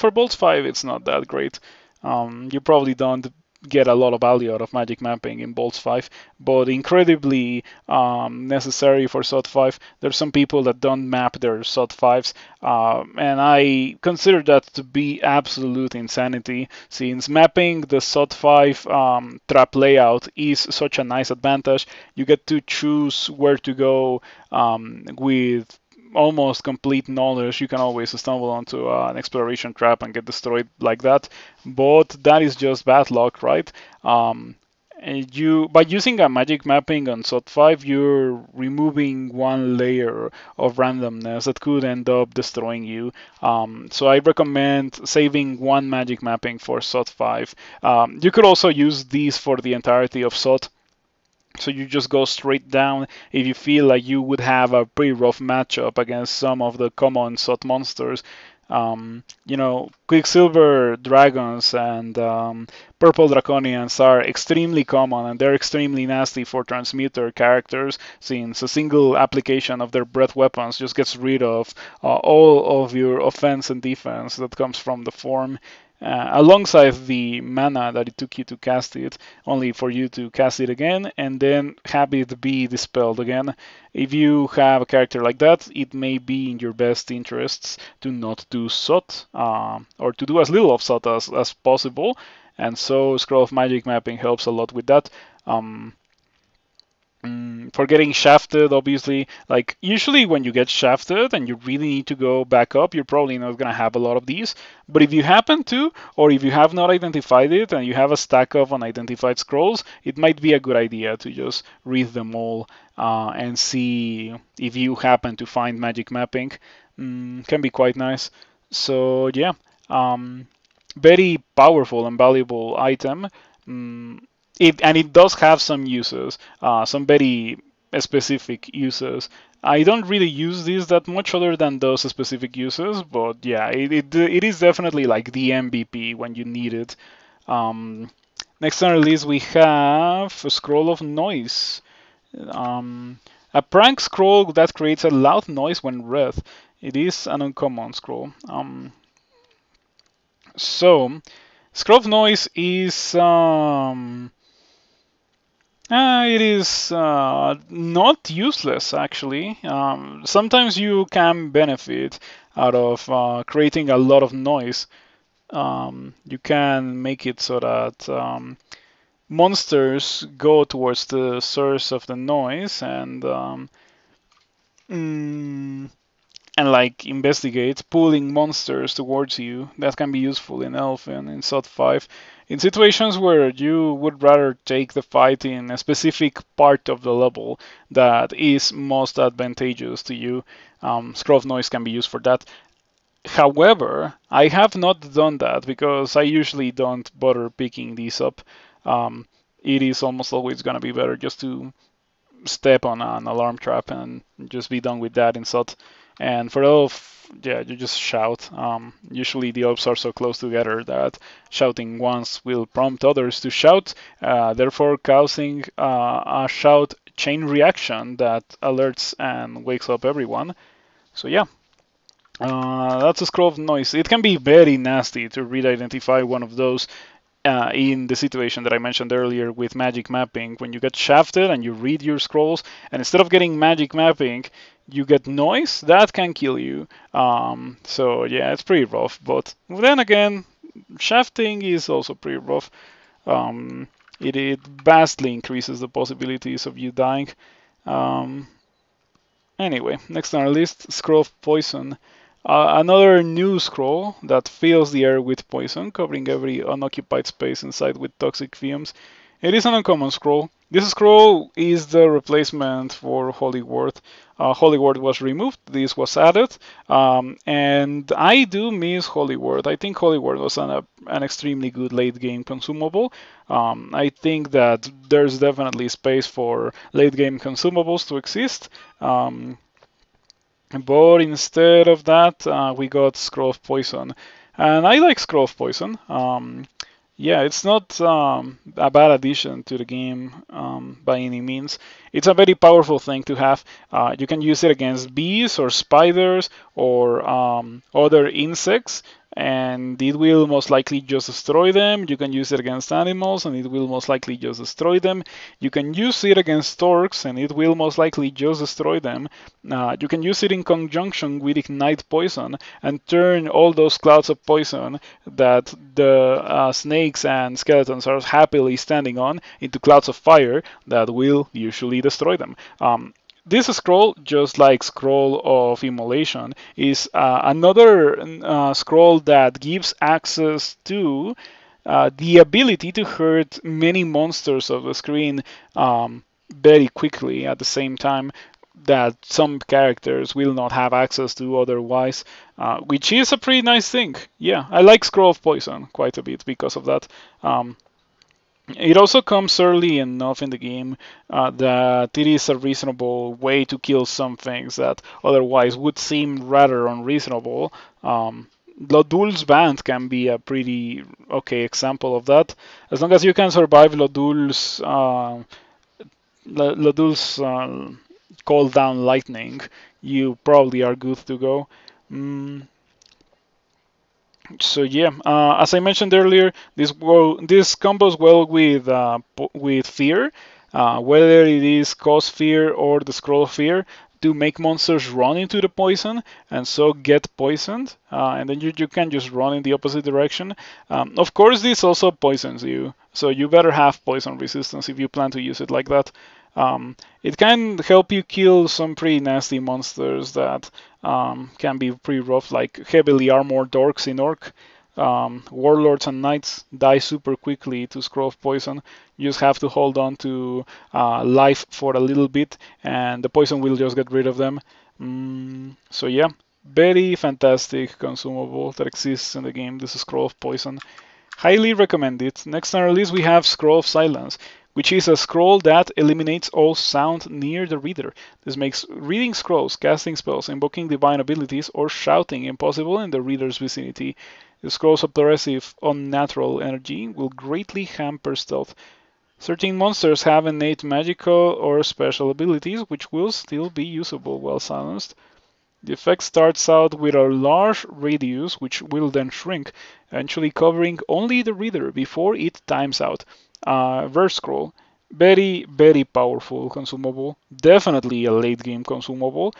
A: For Bolts 5, it's not that great. You probably don't get a lot of value out of Magic Mapping in Bolts 5, but incredibly necessary for SOT 5. There's some people that don't map their SOT 5s, and I consider that to be absolute insanity, since mapping the SOT 5 trap layout is such a nice advantage. You get to choose where to go with almost complete knowledge. You can always stumble onto an exploration trap and get destroyed like that, but that is just bad luck, right? And by using a magic mapping on SOT 5, you're removing one layer of randomness that could end up destroying you. So I recommend saving one magic mapping for SOT 5. You could also use these for the entirety of SOT. So you just go straight down if you feel like you would have a pretty rough matchup against some of the common SOT monsters. You know, Quicksilver Dragons and Purple Draconians are extremely common, and they're extremely nasty for Transmuter characters, since a single application of their breath weapons just gets rid of all of your offense and defense that comes from the form. Alongside the mana that it took you to cast it, only for you to cast it again and then have it be dispelled again. If you have a character like that, it may be in your best interests to not do SOT, or to do as little of SOT as possible, and so Scroll of Magic Mapping helps a lot with that. For getting shafted, obviously, like usually when you get shafted and you really need to go back up, you're probably not going to have a lot of these. But if you happen to, or if you have not identified it and you have a stack of unidentified scrolls, it might be a good idea to just read them all and see if you happen to find magic mapping. Can be quite nice. So yeah, very powerful and valuable item. Mm, it does have some uses, some very specific uses. I don't really use this that much other than those specific uses, but yeah, it is definitely like the MVP when you need it. Um, Next on our list we have a scroll of noise. Um, a prank scroll that creates a loud noise when read. It is an uncommon scroll. So, scroll of noise is it is not useless actually. Sometimes you can benefit out of creating a lot of noise. You can make it so that monsters go towards the source of the noise mm, and like investigate, pulling monsters towards you. That can be useful in Elf and in SOT 5. In situations where you would rather take the fight in a specific part of the level that is most advantageous to you, Scroll of Noise can be used for that. However, I have not done that because I usually don't bother picking these up. It is almost always going to be better just to step on an alarm trap and just be done with that in SOT. And for Elf, yeah, you just shout. Usually the orbs are so close together that shouting once will prompt others to shout, therefore causing a shout chain reaction that alerts and wakes up everyone. So yeah, that's a scroll of noise. It can be very nasty to read identify one of those in the situation that I mentioned earlier with magic mapping. When you get shafted and you read your scrolls, and instead of getting magic mapping, you get noise, that can kill you. So yeah, it's pretty rough. But then again, shafting is also pretty rough. It vastly increases the possibilities of you dying. Um, Anyway, next on our list, Scroll of Poison. Another new scroll that fills the air with poison, covering every unoccupied space inside with toxic fumes. It is an uncommon scroll. This scroll is the replacement for Holy Word. Holy Word was removed, this was added, and I do miss Holy Word. I think Holy Word was an extremely good late game consumable. I think that there's definitely space for late game consumables to exist. But instead of that, we got Scroll of Poison. And I like Scroll of Poison. Yeah, it's not a bad addition to the game by any means. It's a very powerful thing to have. You can use it against bees or spiders or other insects, and it will most likely just destroy them. You can use it against animals, and it will most likely just destroy them. You can use it against orcs, and it will most likely just destroy them. You can use it in conjunction with Ignite Poison and turn all those clouds of poison that the snakes and skeletons are happily standing on into clouds of fire that will usually destroy them. This scroll, just like Scroll of Emulation, is another scroll that gives access to the ability to hurt many monsters of the screen very quickly at the same time that some characters will not have access to otherwise, which is a pretty nice thing. Yeah, I like Scroll of Poison quite a bit because of that. It also comes early enough in the game that it is a reasonable way to kill some things that otherwise would seem rather unreasonable. Lodul's Band can be a pretty okay example of that. As long as you can survive Lodul's call down lightning, you probably are good to go. So yeah, as I mentioned earlier, this combos well with fear, whether it is cause fear or the scroll of fear, to make monsters run into the poison and so get poisoned, and then you can just run in the opposite direction. Of course, this also poisons you, so you better have poison resistance if you plan to use it like that. It can help you kill some pretty nasty monsters that can be pretty rough, like heavily armored orcs in Orc. Warlords and knights die super quickly to Scroll of Poison. You just have to hold on to life for a little bit, and the poison will just get rid of them. So yeah, very fantastic consumable that exists in the game. This is Scroll of Poison. Highly recommend it. Next on our list we have Scroll of Silence, which is a scroll that eliminates all sound near the reader. This makes reading scrolls, casting spells, invoking divine abilities, or shouting impossible in the reader's vicinity. The scroll's oppressive, unnatural energy will greatly hamper stealth. Certain monsters have innate magical or special abilities which will still be usable while silenced. The effect starts out with a large radius, which will then shrink, eventually covering only the reader before it times out. Verse scroll. Very, very powerful consumable. Definitely a late game consumable.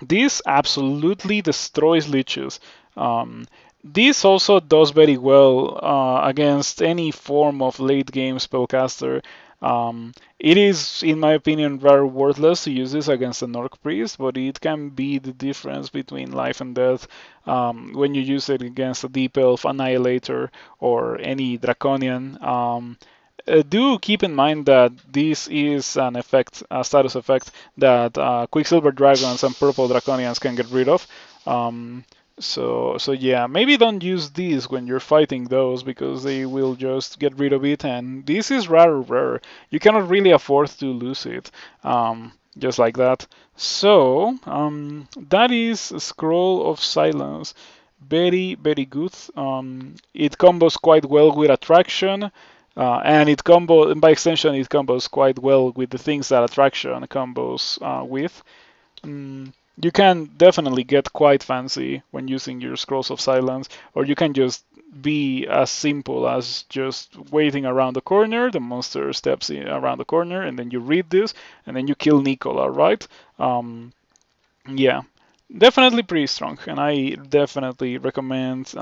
A: This absolutely destroys leeches. This also does very well against any form of late game spellcaster. It is, in my opinion, rather worthless to use this against an Orc Priest, but it can be the difference between life and death when you use it against a Deep Elf, Annihilator, or any Draconian. Do keep in mind that this is an effect, a status effect that Quicksilver Dragons and Purple Draconians can get rid of. So yeah, maybe don't use these when you're fighting those because they will just get rid of it, and this is rather rare. You cannot really afford to lose it, just like that. So that is Scroll of Silence. Very, very good. It combos quite well with Attraction. And by extension, it combos quite well with the things that Attraction combos with. You can definitely get quite fancy when using your Scrolls of Silence, or you can just be as simple as just waiting around the corner. The monster steps around the corner, and then you read this, and then you kill Nicola, right? Yeah, definitely pretty strong, and I definitely recommend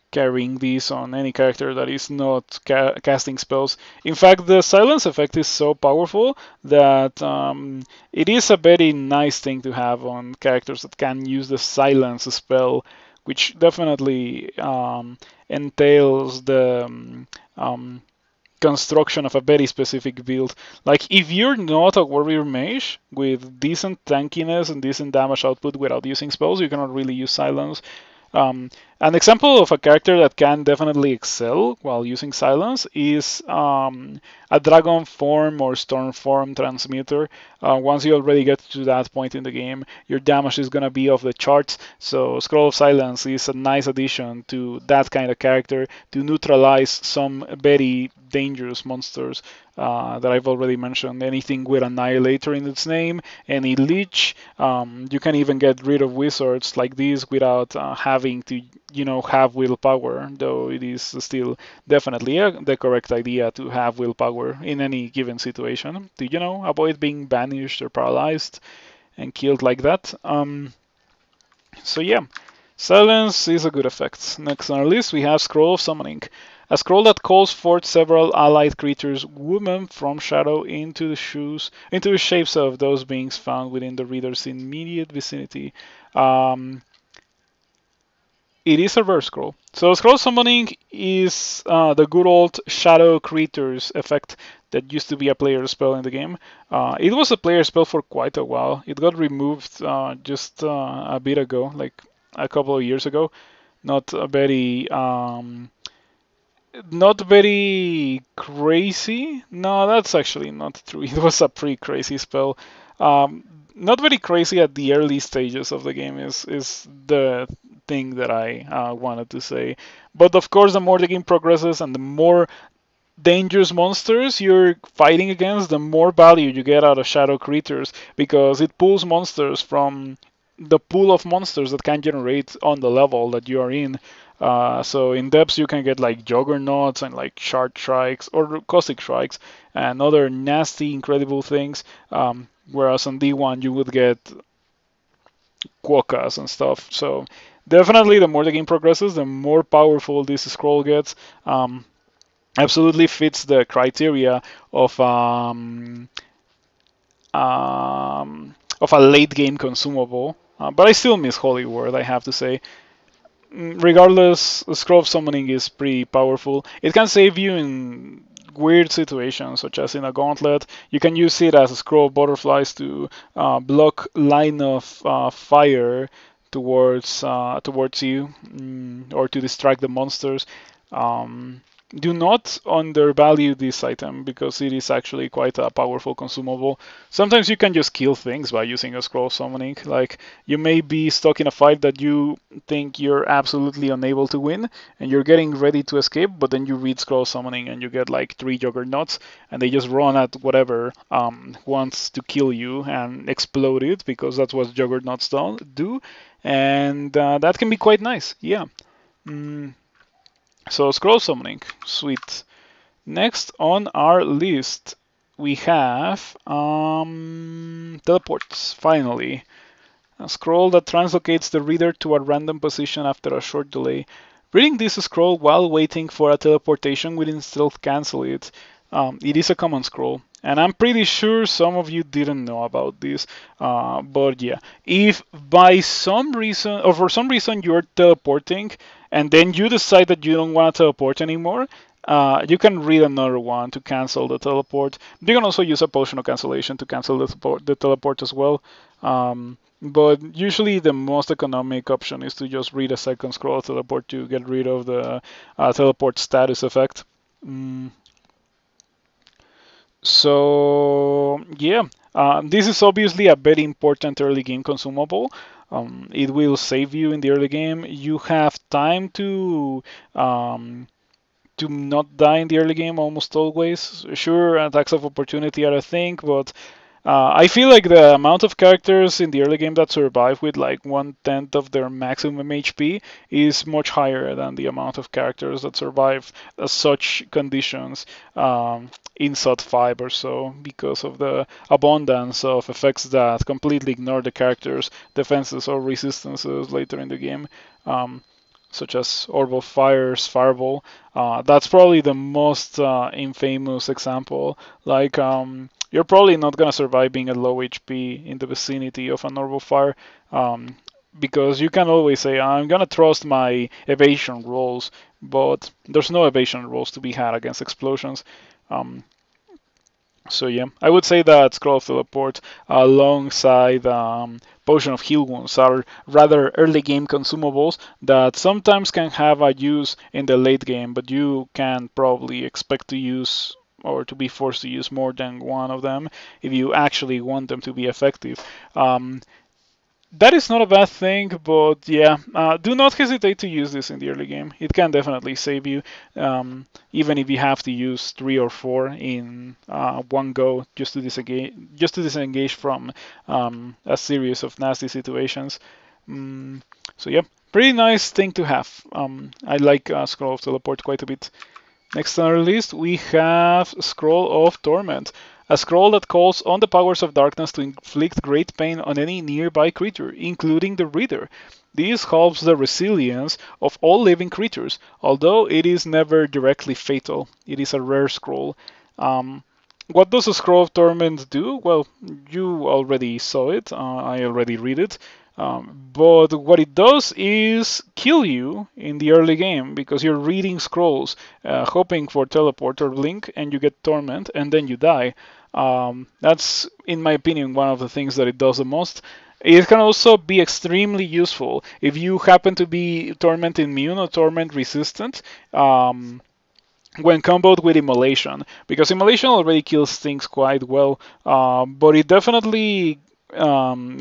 A: carrying these on any character that is not casting spells. In fact, the silence effect is so powerful that it is a very nice thing to have on characters that can use the silence spell, which definitely entails the construction of a very specific build. Like, if you're not a warrior mage with decent tankiness and decent damage output without using spells, you cannot really use silence. An example of a character that can definitely excel while using silence is a dragon form or storm form transmitter. Once you already get to that point in the game, your damage is going to be off the charts. So Scroll of Silence is a nice addition to that kind of character to neutralize some very dangerous monsters that I've already mentioned. Anything with Annihilator in its name, any Leech. You can even get rid of wizards like this without having to, have willpower, though it is still definitely the correct idea to have willpower in any given situation to, avoid being banished or paralyzed and killed like that. So yeah, silence is a good effect. Next on our list we have Scroll of Summoning. A scroll that calls forth several allied creatures, woven from shadow into the shapes of those beings found within the reader's immediate vicinity. It is a reverse scroll. So scroll summoning is the good old shadow creatures effect that used to be a player spell in the game. It was a player spell for quite a while. It got removed just a bit ago, like a couple of years ago. Not a very not very crazy. No, that's actually not true. It was a pretty crazy spell. Not very crazy at the early stages of the game is the thing that I wanted to say. But of course, the more the game progresses and the more dangerous monsters you're fighting against, the more value you get out of shadow creatures, because it pulls monsters from the pool of monsters that can generate on the level that you are in. So in depths you can get like juggernauts and like shard shrikes or caustic shrikes and other nasty, incredible things. Whereas on D1 you would get quokkas and stuff. So definitely the more the game progresses, the more powerful this scroll gets. absolutely fits the criteria of of a late game consumable. But I still miss Holy Word, I have to say. Regardless, Scroll of Summoning is pretty powerful. It can save you in weird situations, such as in a gauntlet. You can use it as a scroll of butterflies to block line of fire towards you, or to distract the monsters. Um, do not undervalue this item because it is actually quite a powerful consumable. Sometimes you can just kill things by using a scroll of summoning. Like, you may be stuck in a fight that you think you're absolutely unable to win, and you're getting ready to escape, but then you read scroll summoning and you get like 3 juggernauts, and they just run at whatever wants to kill you and explode it, because that's what juggernauts do, and that can be quite nice. Yeah. Mm, so scroll summoning, sweet. Next on our list, we have teleports. Finally, a scroll that translocates the reader to a random position after a short delay. Reading this scroll while waiting for a teleportation will instead cancel it. It is a common scroll, and I'm pretty sure some of you didn't know about this. But yeah, if by some reason or for some reason you're teleporting and then you decide that you don't want to teleport anymore, you can read another one to cancel the teleport. You can also use a potion of cancellation to cancel the teleport as well. But usually the most economic option is to just read a second scroll teleport to get rid of the teleport status effect. Mm, so yeah, this is obviously a very important early game consumable. It will save you in the early game. You have time to not die in the early game almost always. Sure, attacks of opportunity are a thing, but I feel like the amount of characters in the early game that survive with like 1/10 of their maximum HP is much higher than the amount of characters that survive such conditions in SOT 5 or so, because of the abundance of effects that completely ignore the characters' defenses or resistances later in the game. Such as Orb of Fire's Fireball. That's probably the most infamous example. Like, you're probably not gonna survive being at low HP in the vicinity of an Orb of Fire, um, because you can always say, I'm gonna trust my evasion rolls, but there's no evasion rolls to be had against explosions. Um, so yeah, I would say that Scroll of Teleport alongside Potion of Heal Wounds are rather early game consumables that sometimes can have a use in the late game, but you can probably expect to use or to be forced to use more than one of them if you actually want them to be effective. That is not a bad thing, but yeah, do not hesitate to use this in the early game. It can definitely save you, even if you have to use 3 or 4 in one go just to disengage from a series of nasty situations. Mm, so yeah, pretty nice thing to have. I like Scroll of Teleport quite a bit. Next on our list, we have Scroll of Torment, a scroll that calls on the powers of darkness to inflict great pain on any nearby creature, including the reader. This helps the resilience of all living creatures, although it is never directly fatal. It is a rare scroll. What does a Scroll of Torment do? Well, you already saw it. I already read it. But what it does is kill you in the early game because you're reading scrolls, hoping for teleport or blink, and you get torment, and then you die. That's, in my opinion, one of the things that it does the most. It can also be extremely useful if you happen to be torment immune or torment resistant. When comboed with Immolation, because Immolation already kills things quite well, but it definitely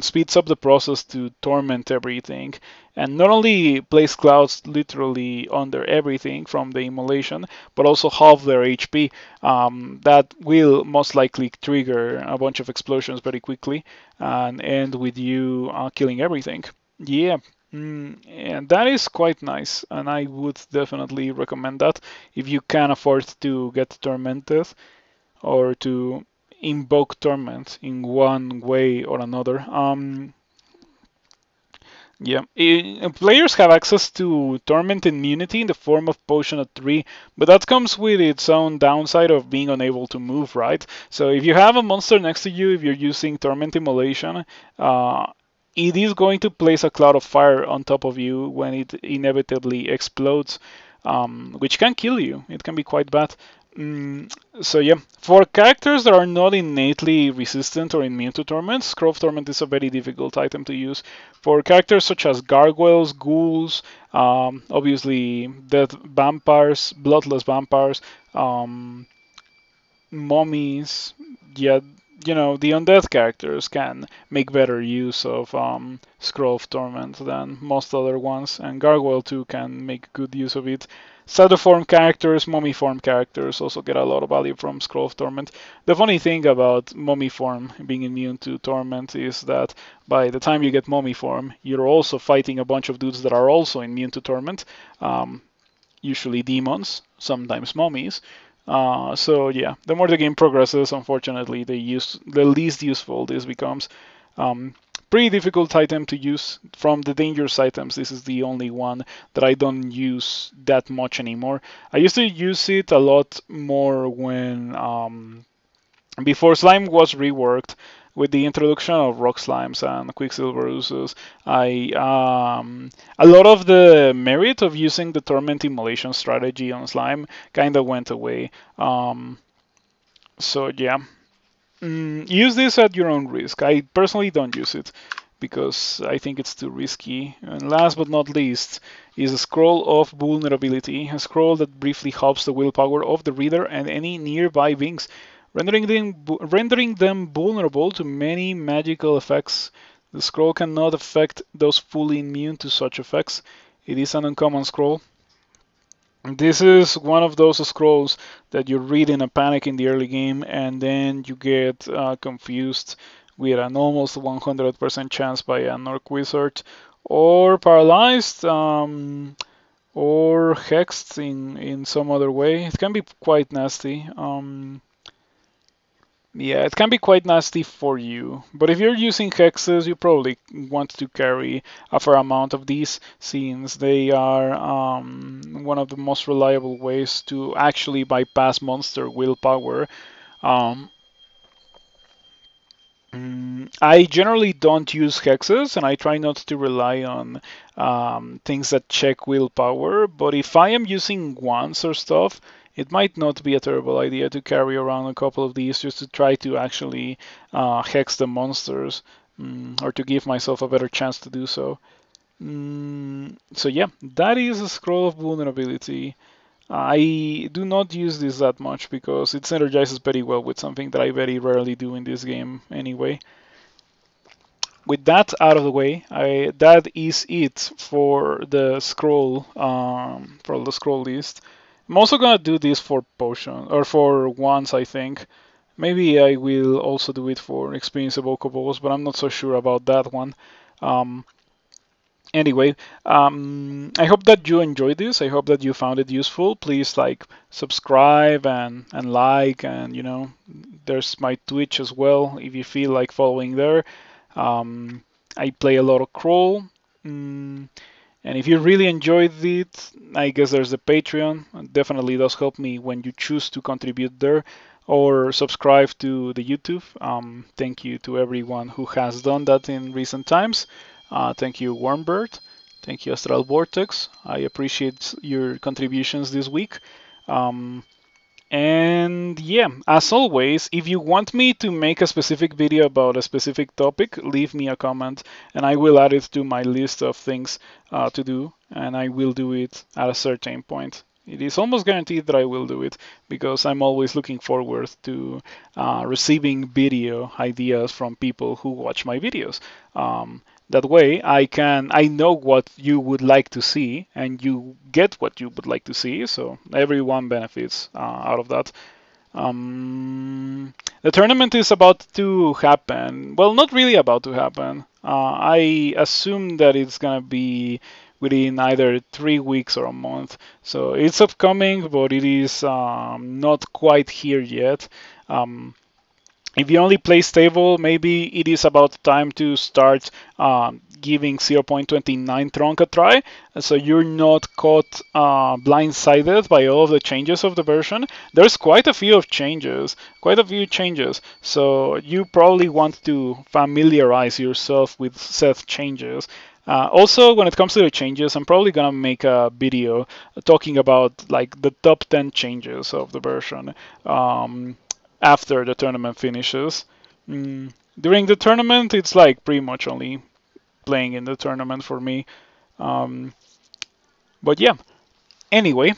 A: speeds up the process to torment everything, and not only place clouds literally under everything from the Immolation, but also half their HP. That will most likely trigger a bunch of explosions very quickly and end with you killing everything. Yeah, and that is quite nice, and I would definitely recommend that if you can afford to get tormented or to invoke torment in one way or another. Yeah, players have access to Torment immunity in the form of Potion at 3, but that comes with its own downside of being unable to move, right? So if you have a monster next to you, if you're using Torment Immolation, it is going to place a cloud of fire on top of you when it inevitably explodes, which can kill you. It can be quite bad. So yeah, for characters that are not innately resistant or immune to torment, Scroll of Torment is a very difficult item to use. For characters such as gargoyles, ghouls, obviously dead vampires, bloodless vampires, um, mummies, yeah, the undead characters can make better use of Scroll of Torment than most other ones, and Gargoyle too can make good use of it. Shadow form characters, mummy form characters also get a lot of value from Scroll of Torment. The funny thing about mummy form being immune to Torment is that by the time you get mummy form, you're also fighting a bunch of dudes that are also immune to Torment. Um, Usually demons, sometimes mummies. So yeah, the more the game progresses, unfortunately, the least useful this becomes. Um, Pretty difficult item to use. From the dangerous items, this is the only one that I don't use that much anymore. I used to use it a lot more when before slime was reworked with the introduction of rock slimes and quicksilver oozes. I A lot of the merit of using the torment immolation strategy on slime kind of went away. So yeah, use this at your own risk. I personally don't use it because I think it's too risky. And last but not least is a scroll of vulnerability, a scroll that briefly halves the willpower of the reader and any nearby beings, rendering them vulnerable to many magical effects. The scroll cannot affect those fully immune to such effects. It is an uncommon scroll. This is one of those scrolls that you read in a panic in the early game, and then you get confused with an almost 100% chance by an orc wizard, or paralyzed, or hexed in some other way. It can be quite nasty. Yeah, it can be quite nasty for you, but if you're using hexes, you probably want to carry a fair amount of these, since they are one of the most reliable ways to actually bypass monster willpower. Um, I generally don't use hexes, and I try not to rely on things that check willpower. But if I am using wands or stuff, it might not be a terrible idea to carry around a couple of these just to try to actually hex the monsters, or to give myself a better chance to do so. So yeah, that is a scroll of vulnerability. I do not use this that much because it synergizes very well with something that I very rarely do in this game anyway. With that out of the way, that is it for the scroll list. I'm also gonna do this for potion or for once, I think. Maybe I will also do it for experience evocables, but I'm not so sure about that one. Um, Anyway, I hope that you enjoyed this. I hope that you found it useful. Please subscribe and like, and there's my Twitch as well if you feel like following there. I play a lot of Crawl. And if you really enjoyed it, I guess there's the Patreon. It definitely does help me when you choose to contribute there or subscribe to the YouTube. Thank you to everyone who has done that in recent times. Thank you, Wormbird. Thank you, Astral Vortex. I appreciate your contributions this week. And yeah, as always, if you want me to make a specific video about a specific topic, leave me a comment and I will add it to my list of things to do, and I will do it at a certain point. It is almost guaranteed that I will do it because I'm always looking forward to receiving video ideas from people who watch my videos. That way, I know what you would like to see, and you get what you would like to see. So everyone benefits out of that. The tournament is about to happen. Well, not really about to happen. I assume that it's gonna be within either 3 weeks or a month. So it's upcoming, but it is not quite here yet. If you only play stable, maybe it is about time to start giving 0.29 Tronc a try, so you're not caught blindsided by all of the changes of the version. There's quite a few changes, so you probably want to familiarize yourself with said changes. Also, when it comes to the changes, I'm probably gonna make a video talking about like the top 10 changes of the version after the tournament finishes. During the tournament, it's like pretty much only playing in the tournament for me. But yeah, anyway,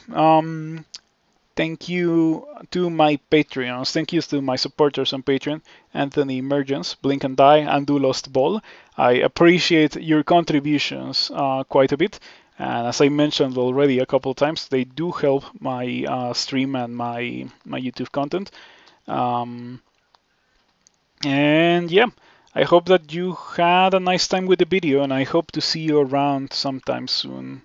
A: thank you to my Patreons. Thank you to my supporters on Patreon, Anthony Emergence, Blink and Die, and Do Lost Ball. I appreciate your contributions quite a bit. And as I mentioned already a couple of times, they do help my stream and my YouTube content. And yeah, I hope that you had a nice time with the video, and I hope to see you around sometime soon.